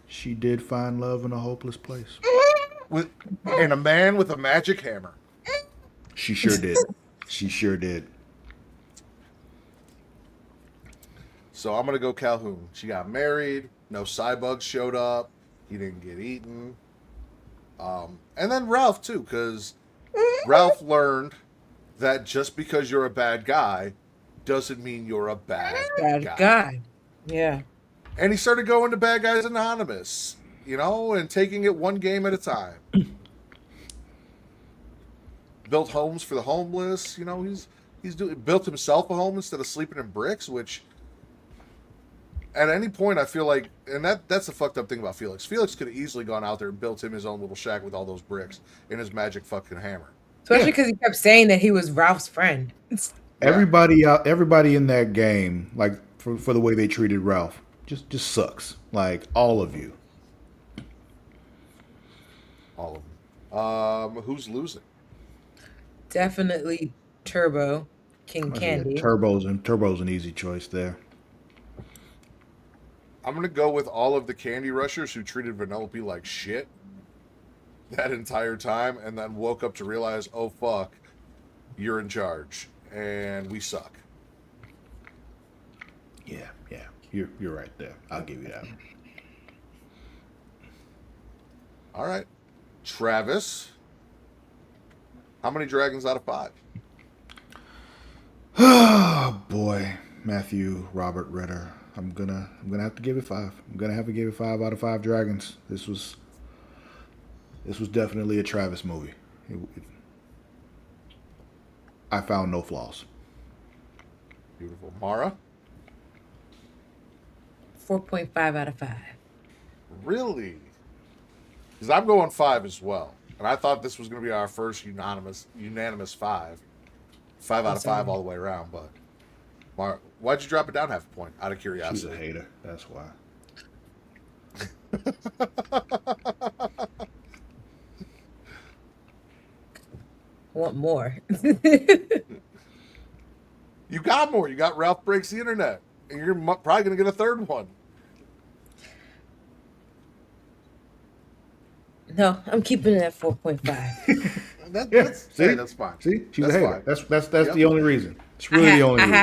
She did find love in a hopeless place. And a man with a magic hammer. She sure did. She sure did. So I'm gonna go Calhoun. She got married. No cybugs showed up. He didn't get eaten. And then Ralph too, because Ralph learned that just because you're a bad guy doesn't mean you're a bad guy. Yeah. And he started going to Bad Guys Anonymous, and taking it one game at a time. Built homes for the homeless. Built himself a home instead of sleeping in bricks, which at any point I feel like, and that's the fucked up thing about Felix. Felix could have easily gone out there and built him his own little shack with all those bricks and his magic fucking hammer. Especially because he kept saying that he was Ralph's friend. Everybody in that game, like for the way they treated Ralph, just sucks. Like all of you. All of them. Who's losing? Definitely Turbo, King Candy. Turbo's an easy choice there. I'm gonna go with all of the Candy Rushers who treated Vanellope like shit that entire time, and then woke up to realize, oh fuck, you're in charge, and we suck. Yeah, you're right there. I'll give you that. All right, Travis. How many dragons out of 5? Oh boy, Matthew Robert Ritter. I'm gonna have to give it 5. I'm gonna have to give it 5 out of 5 dragons. This was definitely a Travis movie. I found no flaws. Beautiful. Mara? 4.5 out of 5. Really? Because I'm going 5 as well. And I thought this was going to be our first unanimous 5. 5 out of 5 all the way around. But Mara, why'd you drop it down half a point? Out of curiosity. She's a hater. That's why. Want more? You got more. You got Ralph Breaks the Internet. And you're probably going to get a third one. No, I'm keeping it at 4.5. That's fine. See, she's That's a hater. fine. That's the only reason. It's really the only reason.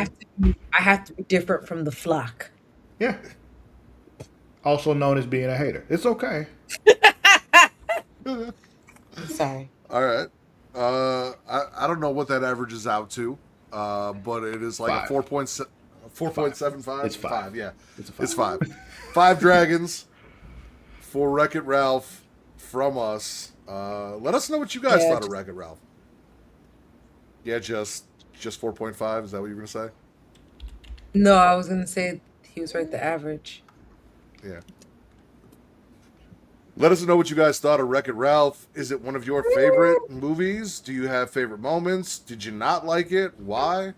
I have to be different from the flock. Yeah. Also known as being a hater. It's okay. I'm sorry. All right. I don't know what that averages out to, but it is like 5. a 4.75. It's 5. Yeah, It's a 5. it's 5. 5 dragons for Wreck-It Ralph from us. Let us know what you guys thought of Wreck-It Ralph. Yeah, just 4.5. Is that what you were gonna say? No, I was gonna say he was right. The average. Yeah. Let us know what you guys thought of Wreck-It Ralph. Is it one of your favorite movies? Do you have favorite moments? Did you not like it? Why?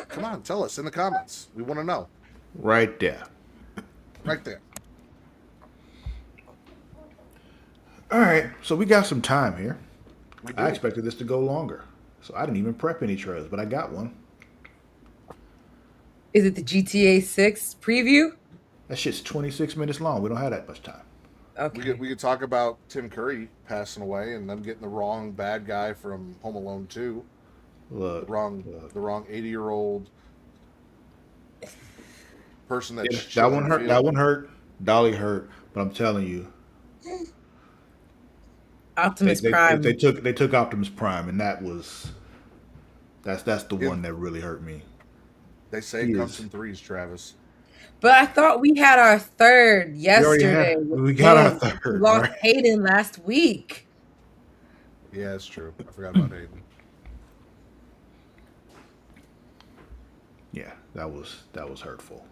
Come on, tell us in the comments. We want to know. Right there. Right there. All right, so we got some time here. We do. I expected this to go longer, so I didn't even prep any trailers, but I got one. Is it the GTA 6 preview? That shit's 26 minutes long. We don't have that much time. Okay. We could talk about Tim Curry passing away and them getting the wrong bad guy from Home Alone 2. Look, The wrong 80-year-old. person that's Yeah, that chilling one the hurt. That field. one hurt. Dolly hurt. But I'm telling you, they Optimus they, they, they Prime. took they took Optimus Prime, and that's the It, one that really hurt me. they say He it comes is. in threes, Travis. But I thought we had our third We already yesterday have. with We got our Hayden. We third, lost right? Hayden last week. Yeah, it's true. I forgot about Hayden. Yeah, that was hurtful.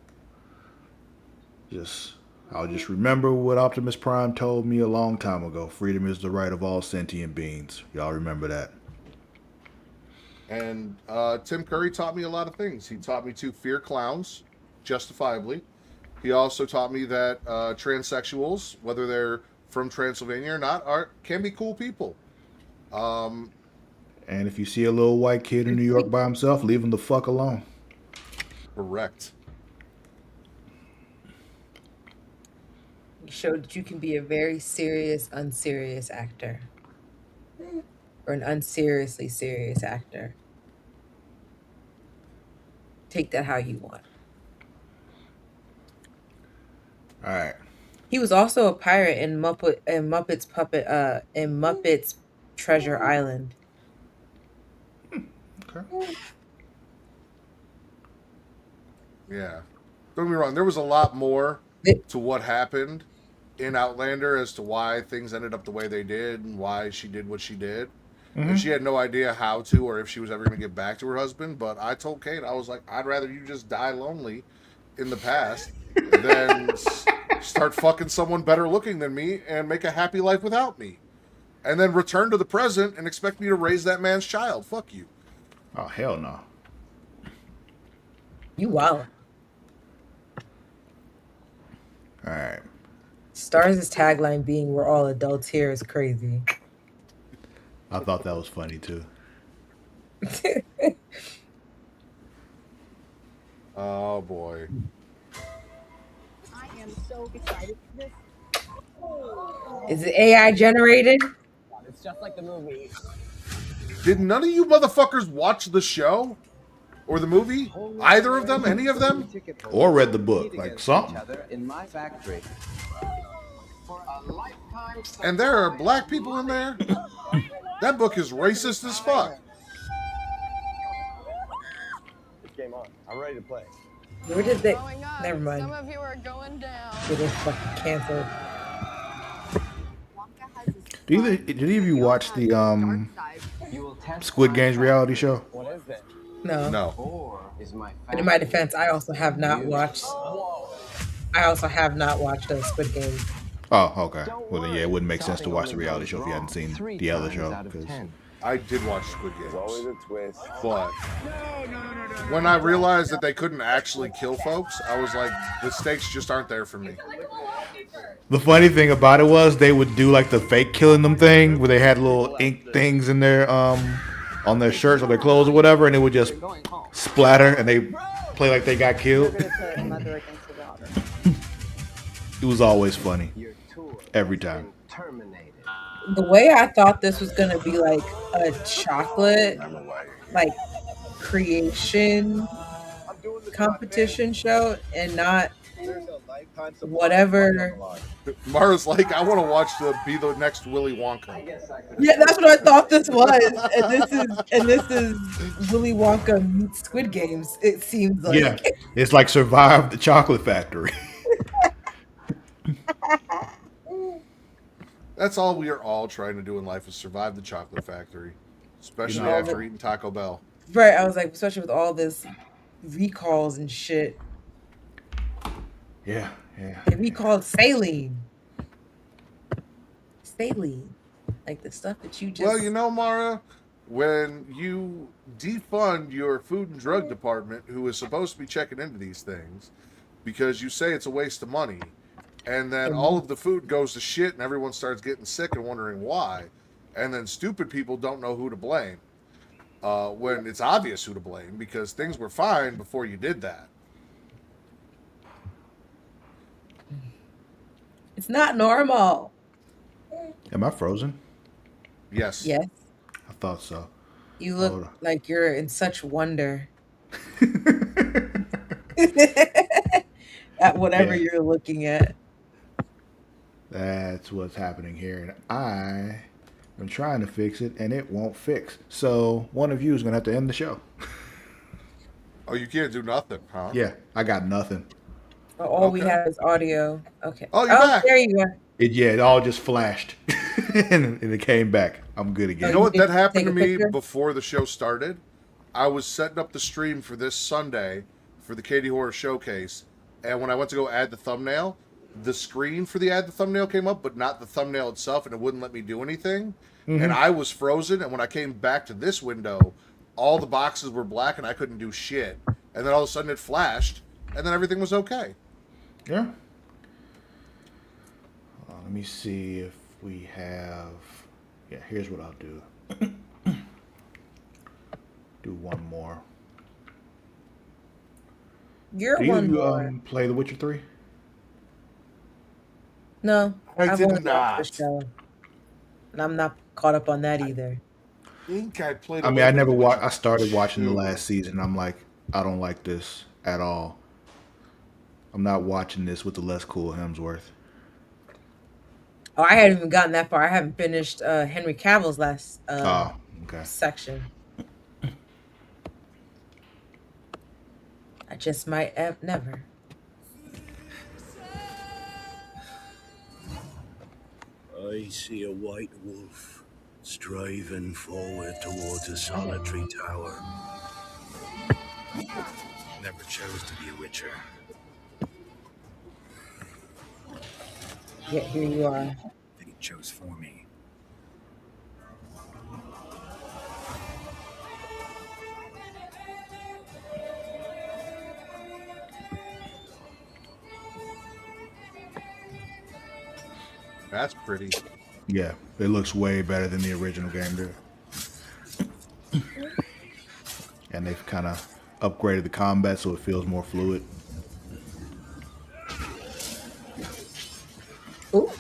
Just I'll just remember what Optimus Prime told me a long time ago. Freedom is the right of all sentient beings. Y'all remember that? And Tim Curry taught me a lot of things. He taught me to fear clowns, justifiably. He also taught me that transsexuals, whether they're from Transylvania or not, can be cool people. Um, And if you see a little white kid in New York by himself, leave him the fuck alone. correct. You showed that you can be a very serious, unserious actor. Or an unseriously serious actor. Take that how you want. All right. He was also a pirate in Muppets Treasure Island. Okay. Yeah. Don't get me wrong. There was a lot more Th- to what happened in Outlander as to why things ended up the way they did and why she did what she did. And she had no idea how to or if she was ever going to get back to her husband. But I told Kate, I was like, I'd rather you just die lonely in the past than start fucking someone better looking than me and make a happy life without me. And then return to the present and expect me to raise that man's child. Fuck you. Oh hell no. You wild. All right. Stars' tagline being "We're all adults here" is crazy. I thought that was funny too. Oh boy. I am so excited for this. Is it AI generated? It's just like the movie. Did none of you motherfuckers watch the show? Or the movie? Either of them? Any of them? Or read the book, like something. In my factory. For a lifetime And there are black people in there? That book is racist as fuck. It's game on. I'm ready to play. Where did they? Growing up, Never mind. some of you are going down. Get it fucking canceled. Did any of you watch the You will test Squid my Games factory. reality show? What is it? No. No. Or is my But in my factory. defense, I also have not watched. I also have not watched Squid Game. Oh, okay. Well, then, yeah, it wouldn't make sense to watch the reality show if you hadn't seen the other show. Cause I did watch Squid Games. Always a twist. But when I realized that they couldn't actually kill folks, I was like, the stakes just aren't there for me. the funny thing about it was they would do like the fake killing them thing, where they had little ink things in their on their shirts or their clothes or whatever, and it would just splatter, and they play like they got killed. It was always funny Your tour every has time. been terminated. The way I thought this was gonna be like a chocolate, like creation competition show, and not whatever. Mara's like, I want to watch be the next Willy Wonka. Yeah, that's what I thought this was, and this is Willy Wonka meets Squid Games. It seems like. Yeah, it's like Survive the Chocolate Factory. That's all we are all trying to do in life is survive the chocolate factory. Especially You know, after eating Taco Bell. Right, I was like, especially with all this recalls and shit. Yeah. They recalled saline. Saline. Like the stuff that you just. Well, you know, Mara, when you defund your food and drug department, who is supposed to be checking into these things, because you say it's a waste of money, and then all of the food goes to shit and everyone starts getting sick and wondering why, and then stupid people don't know who to blame, when it's obvious who to blame, because things were fine before you did that. It's not normal. Am I frozen? Yes. Yes. I thought so. You Hold look on. like you're in such wonder. at whatever Yeah. you're looking at. That's what's happening here. And I am trying to fix it and it won't fix. So one of you is going to have to end the show. Oh, you can't do nothing, huh? Yeah, I got nothing. All we Okay. have is audio. Okay. Oh, you're Oh, back. there you go. It all just flashed and it came back. I'm good You Oh, again. know you what? did That happened take to a me picture? before the show started. I was setting up the stream for this Sunday for the Katie Horror Showcase, and when I went to go add the thumbnail, the screen for the add the thumbnail came up, but not the thumbnail itself, and it wouldn't let me do anything. And I was frozen, and when I came back to this window, all the boxes were black, and I couldn't do shit. And then all of a sudden it flashed, and then everything was okay. Yeah. Let me see if we have. Yeah, here's what I'll do. Do one more. You're Do you one more. play The Witcher 3? No, I I've did only watched the not. show, and I'm not caught up on that either. I think I played a I mean, little I bit of never The watched. Witcher I started watching the 2. last season. And I'm like, I don't like this at all. I'm not watching this with the less cool Hemsworth. Oh, I haven't even gotten that far. I haven't finished Henry Cavill's last Oh, okay. section. I just might have never. I see a white wolf striving forward towards a solitary tower. Never chose to be a witcher. Yet here you are. He chose for me. That's pretty. Yeah, it looks way better than the original game did. And they've kind of upgraded the combat so it feels more fluid. Ooh.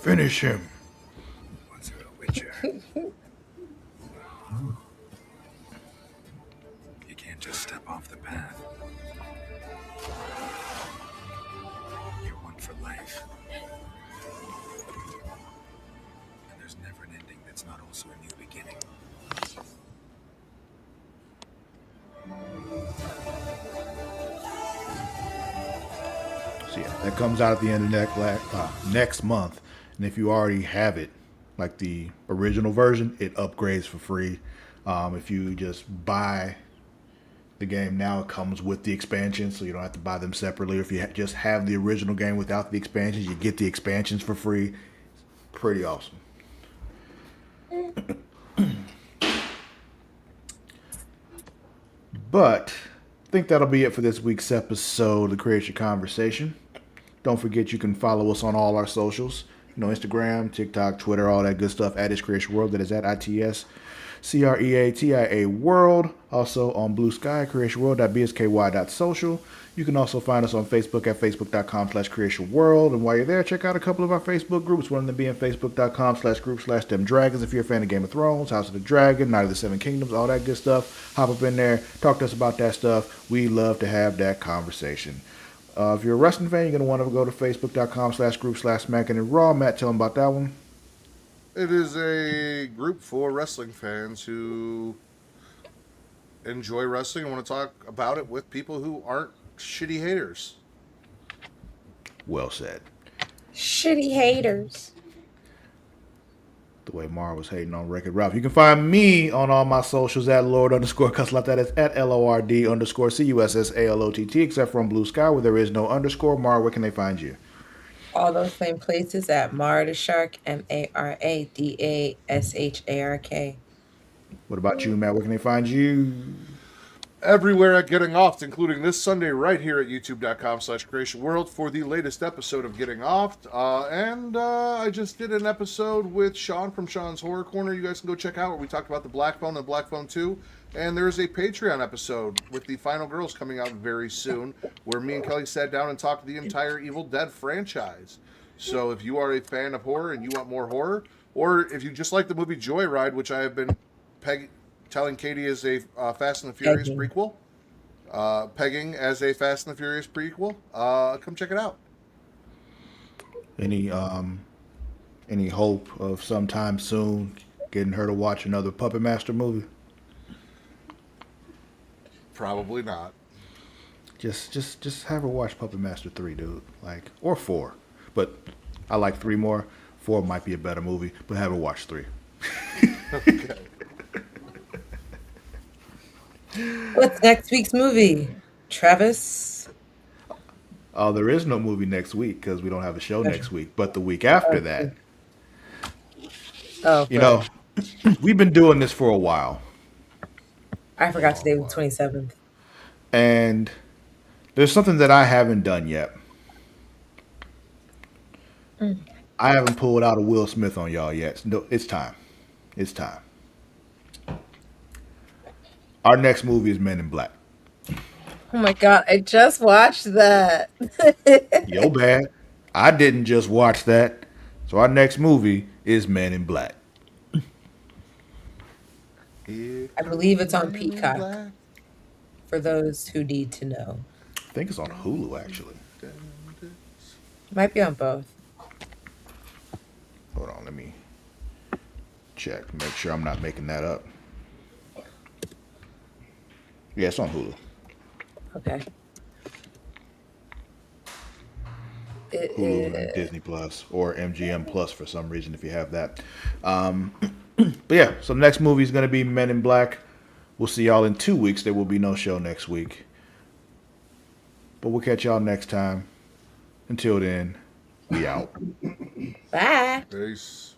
Finish him. Was a witcher. You can't just step off the path. You're one for life. And there's never an ending that's not also a new beginning. So yeah, that comes out at the end of next month. And if you already have it, like the original version, it upgrades for free. If you just buy the game now, it comes with the expansions, so you don't have to buy them separately. If you just have the original game without the expansions, you get the expansions for free. Pretty awesome. But I think that'll be it for this week's episode of the Creatia Conversation. Don't forget you can follow us on all our socials. You know, Instagram, TikTok, Twitter, all that good stuff. At It's Creatia World. That is at ITSCREATIA World. Also on Blue Sky, creatiaworld.bsky.social. You can also find us on Facebook at facebook.com/Creatia World. And while you're there, check out a couple of our Facebook groups. One of them being facebook.com/group/them dragons. If you're a fan of Game of Thrones, House of the Dragon, Night of the Seven Kingdoms, all that good stuff. Hop up in there. Talk to us about that stuff. We love to have that conversation. If you're a wrestling fan, you're going to want to go to facebook.com/group/Smackin' and Raw. Matt, tell them about that one. It is a group for wrestling fans who enjoy wrestling and want to talk about it with people who aren't shitty haters. Well said. Shitty haters. The way Mara was hating on Wreck-It Ralph. You can find me on all my socials at Lord_Cuslot. That is at LORD_CUSSALOTT, except for on Blue Sky where there is no underscore. Mara, where can they find you? All those same places at Mara the Shark, MARADASHARK. What about you, Matt? Where can they find you? Everywhere at Getting Off, including this Sunday right here at youtube.com/Creatia World for the latest episode of Getting Off. And I just did an episode with Sean from Sean's Horror Corner. You guys can go check out where we talked about the Black Phone and Black Phone 2. And there is a Patreon episode with the final girls coming out very soon, where me and Kelly sat down and talked the entire Evil Dead franchise. So if you are a fan of horror and you want more horror, or if you just like the movie Joyride, which I have been telling Katie is a Fast and the Furious Pegging. prequel, pegging as a Fast and the Furious prequel, come check it out. Any hope of sometime soon getting her to watch another Puppet Master movie? Probably not. Just have her watch Puppet Master 3, dude. Like, or 4. But I like 3 more. 4 might be a better movie, but have her watch 3. Okay. What's next week's movie? Travis? There is no movie next week because we don't have a show next week. But the week after that, Oh, you know, we've been doing this for a while. I forgot today was 27th. And there's something that I haven't done yet. I haven't pulled out a Will Smith on y'all yet. No, it's time. It's time. Our next movie is Men in Black. Oh my god, I just watched that. Yo, bad. I didn't just watch that. So our next movie is Men in Black. I believe it's on Peacock, for those who need to know. I think it's on Hulu, actually. Might be on both. Hold on, let me check. Make sure I'm not making that up. Yeah, it's on Hulu. Okay. It Hulu and is. Disney Plus or MGM Plus for some reason if you have that. But yeah, so the next movie is going to be Men in Black. We'll see y'all in 2 weeks. There will be no show next week. But we'll catch y'all next time. Until then, we out. Bye. Peace.